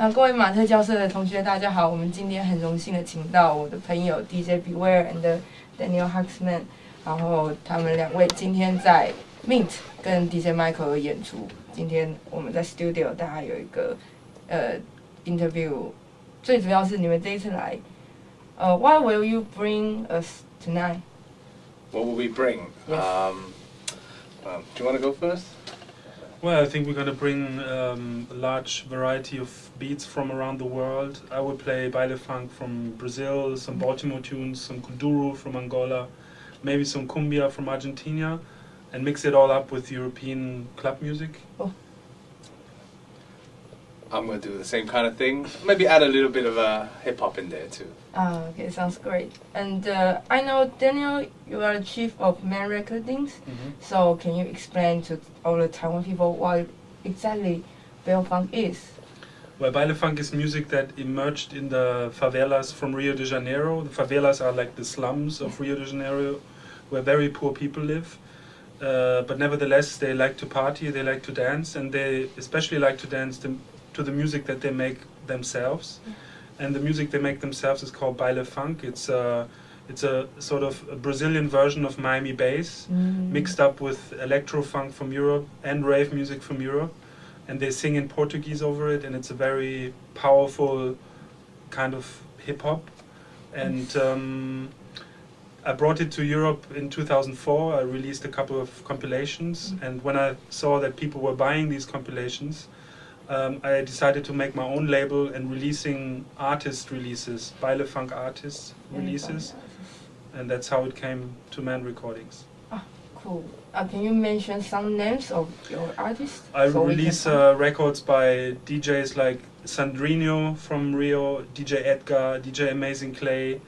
各位马特教室的同学，大家好！我们今天很荣幸的请到我的朋友 DJ Beware and Daniel Haaksman， 然后他们两位今天在 Mint 跟 DJ Michael 演出。今天我们在 Studio， 大家有一个interview， 最主要是你们这一次来，What will you bring us tonight? What will we bring? Yes. Do you want to go first? Well, I think we're going to bring a large variety of beats from around the world. I will play baile funk from Brazil, some Baltimore tunes, some kuduro from Angola, maybe some cumbia from Argentina, and mix it all up with European club music. Oh. I'm going to do the same kind of thing. Maybe add a little bit of hip-hop in there too. Okay, sounds great. And I know, Daniel, you are the chief of Man Recordings. So can you explain to all the Taiwan people what exactly baile funk is? Well, baile funk is music that emerged in the favelas from Rio de Janeiro. The favelas are like the slums of Rio de Janeiro, where very poor people live. But nevertheless, they like to party, they like to dance, and they especially like to dance to the music that they make themselves. And the music they make themselves is called baile funk. It's a sort of a Brazilian version of Miami bass, mixed up with electro funk from Europe and rave music from Europe. And they sing in Portuguese over it, and it's a very powerful kind of hip hop. And I brought it to Europe in 2004. I released a couple of compilations, and when I saw that people were buying these compilations, I decided to make my own label and releasing artist releases, baile funk artist releases, and that's how it came to Man Recordings. Ah, cool. Can you mention some names of your artists? I release records by DJs like Sandrinho from Rio, DJ Edgar, DJ Amazing Clay,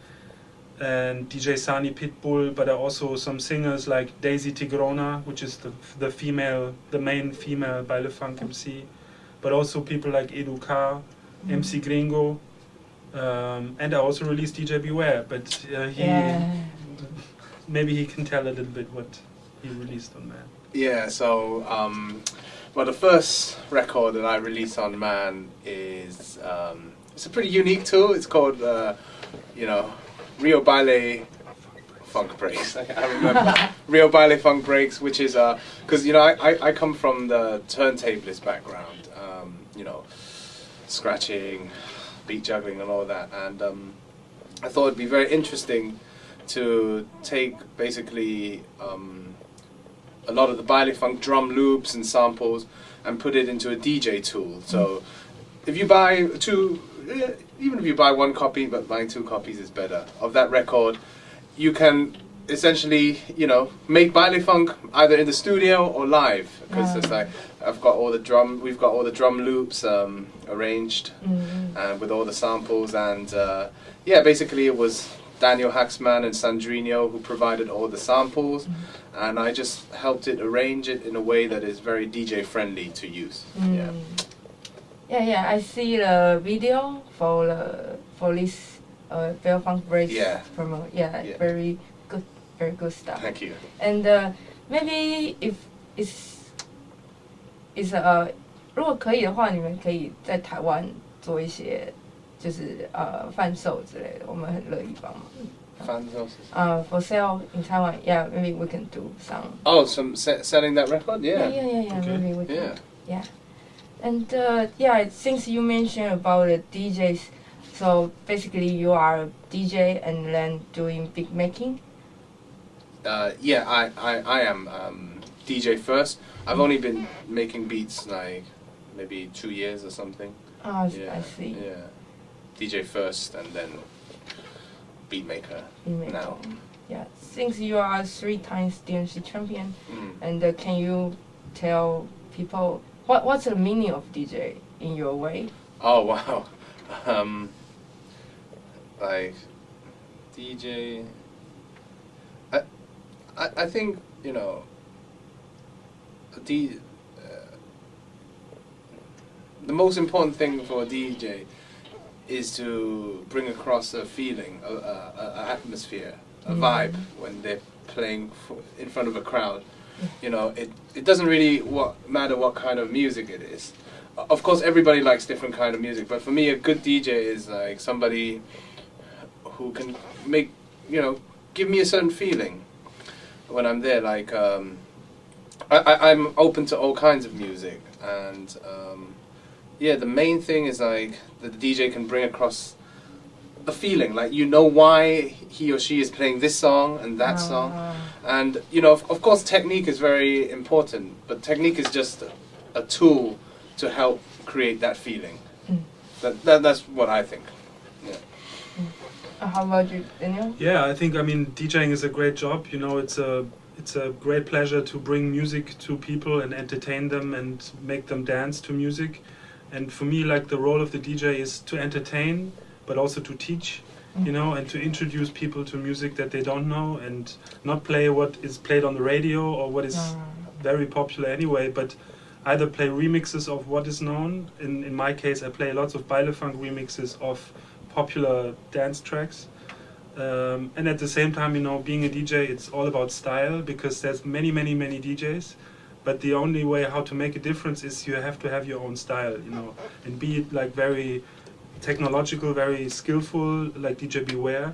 and DJ Sani Pitbull, but also some singers like Daisy Tigrona, which is the main female baile funk MC. But also people like Edu K, MC Gringo, and I also released DJ Beware, but maybe he can tell a little bit what he released on Man. Yeah, so, well, the first record that I released on Man is, it's a pretty unique tool. It's called, Rio Baile Funk Breaks. I remember Rio Baile Funk Breaks, which is, because, I come from the turntablist background. Scratching, beat juggling and all that, and I thought it'd be very interesting to take basically a lot of the baile funk drum loops and samples and put it into a DJ tool. So if you buy even if you buy one copy, but buying 2 copies is better, of that record, you can essentially, make baile funk either in the studio or live, because it's like we've got all the drum loops arranged with all the samples, and basically it was Daniel Haaksman and Sandrinho who provided all the samples, and I just helped it arrange it in a way that is very DJ friendly to use. Yeah, I see the video for this baile funk breaks. Very good stuff. Thank you. And maybe if it's 如果可以的话，你们可以在台湾做一些就是贩售之类的，我们很乐意帮忙。贩售for sale in Taiwan, yeah, maybe we can do some. Oh, some selling that record, yeah. Yeah. Okay. Maybe we can. Yeah. And since you mentioned about the DJs, so basically you are a DJ and then doing beat making. I am DJ first. I've only been making beats like maybe 2 years or something. Oh, I see. Yeah, DJ first and then beat maker now. Yeah, since you are 3 times DMC champion, and can you tell people what's the meaning of DJ in your way? Oh wow, like DJ. I think the most important thing for a DJ is to bring across a feeling, an atmosphere, a vibe when they're playing in front of a crowd. It doesn't really matter what kind of music it is. of course, everybody likes different kind of music, but for me, a good DJ is like somebody who can make, give me a certain feeling when I'm there. Like, I'm open to all kinds of music, and yeah, the main thing is like the DJ can bring across a feeling, like why he or she is playing this song and that song, and of course, technique is very important, but technique is just a tool to help create that feeling. That's what I think. Yeah. How about you, Daniel? Yeah, I think DJing is a great job. It's a great pleasure to bring music to people and entertain them and make them dance to music. And for me, like, the role of the DJ is to entertain, but also to teach, and to introduce people to music that they don't know, and not play what is played on the radio or what is very popular anyway, but either play remixes of what is known. In my case, I play lots of baile funk remixes of popular dance tracks. And at the same time, being a DJ, it's all about style, because there's many DJs, but the only way how to make a difference is you have to have your own style, and be it like very technological, very skillful, like DJ Beware,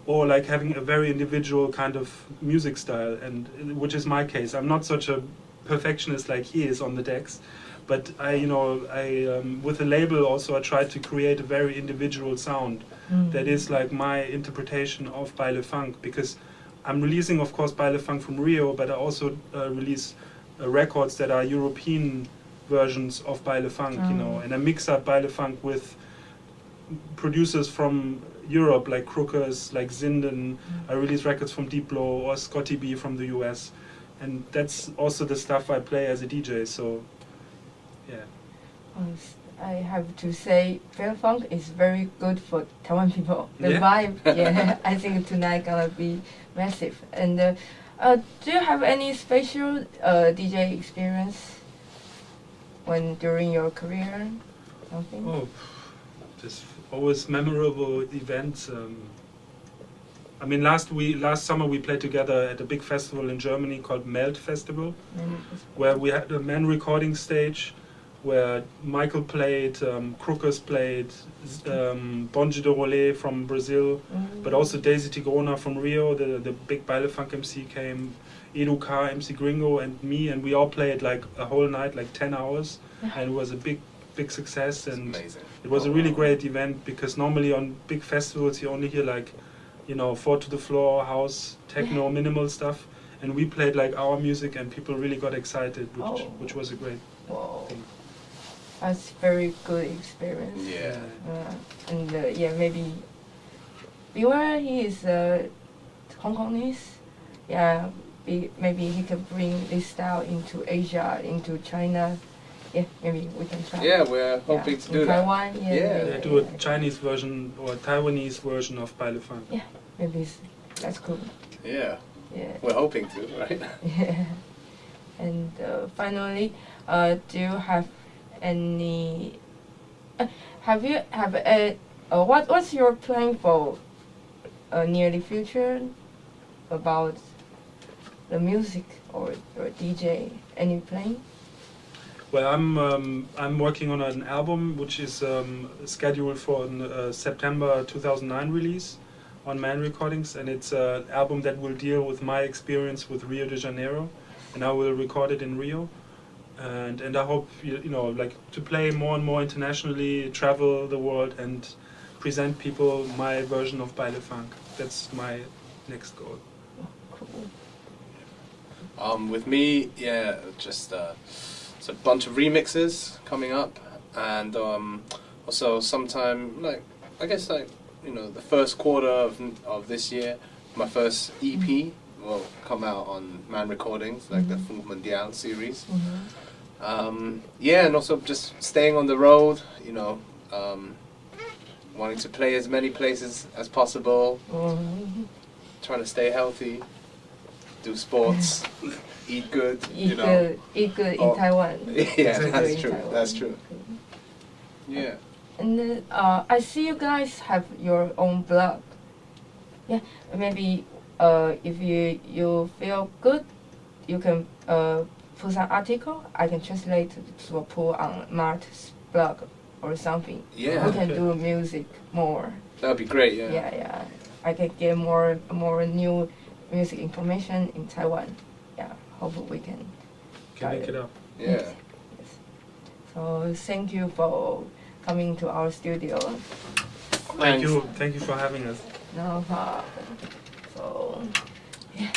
or like having a very individual kind of music style, and which is my case. I'm not such a perfectionist like he is on the decks, but I with the label also I tried to create a very individual sound that is like my interpretation of baile funk, because I'm releasing, of course, baile funk from Rio, but I also release records that are European versions of baile funk, and I mix up baile funk with producers from Europe, like Crookers, like Zinden. I release records from Deep Blow or Scotty B from the US, and that's also the stuff I play as a DJ. So, yeah. I have to say, baile funk is very good for Taiwan people. The vibe, I think tonight gonna be massive. And do you have any special DJ experience during your career? Something? Oh, just always memorable events. Last summer we played together at a big festival in Germany called Melt Festival, where we had a man recording stage, where Michael played, Crookers played, Bonji de Rolé from Brazil, but also Daisy Tigrona from Rio, the big baile funk MC came, Edu K, MC Gringo, and me, and we all played like a whole night, like 10 hours, and it was a big success, and it was a really great event, because normally on big festivals you only hear like, 4 to the floor, house, techno, minimal stuff, and we played like our music, and people really got excited, which was a great thing. That's very good experience. Yeah. And maybe Beware, he is Hong Kongese. Yeah, maybe he can bring this style into Asia, into China. Yeah, maybe we can try. Yeah, we're hoping to do that. Taiwan, They do a Chinese version or a Taiwanese version of baile funk. Yeah, maybe that's cool. Yeah. Yeah. We're hoping to, right? Yeah. And finally, do you have any? What's your plan for near future about the music or DJ? Any plan? Well, I'm working on an album which is scheduled for September 2009 release on Man Recordings, and it's an album that will deal with my experience with Rio de Janeiro, and I will record it in Rio, and I hope like to play more and more internationally, travel the world, and present people my version of baile funk. That's my next goal. Cool. With me, just. It's a bunch of remixes coming up, and also sometime the first quarter of this year, my first EP will come out on Man Recordings, like the Funk Mondial series. And also just staying on the road, wanting to play as many places as possible, trying to stay healthy, do sports. Eat good, Eat good in Taiwan. Yeah, that's true. Yeah. And then I see you guys have your own blog. Yeah, maybe if you feel good, you can put some article, I can translate to put on Mart's blog or something. Yeah. We can Okay. do music more. That would be great. Yeah. Yeah. I can get more new music information in Taiwan. Yeah, hope we can. Can make it up. Yeah. Yes. So thank you for coming to our studio. Thank you for having us. No problem. So, yeah.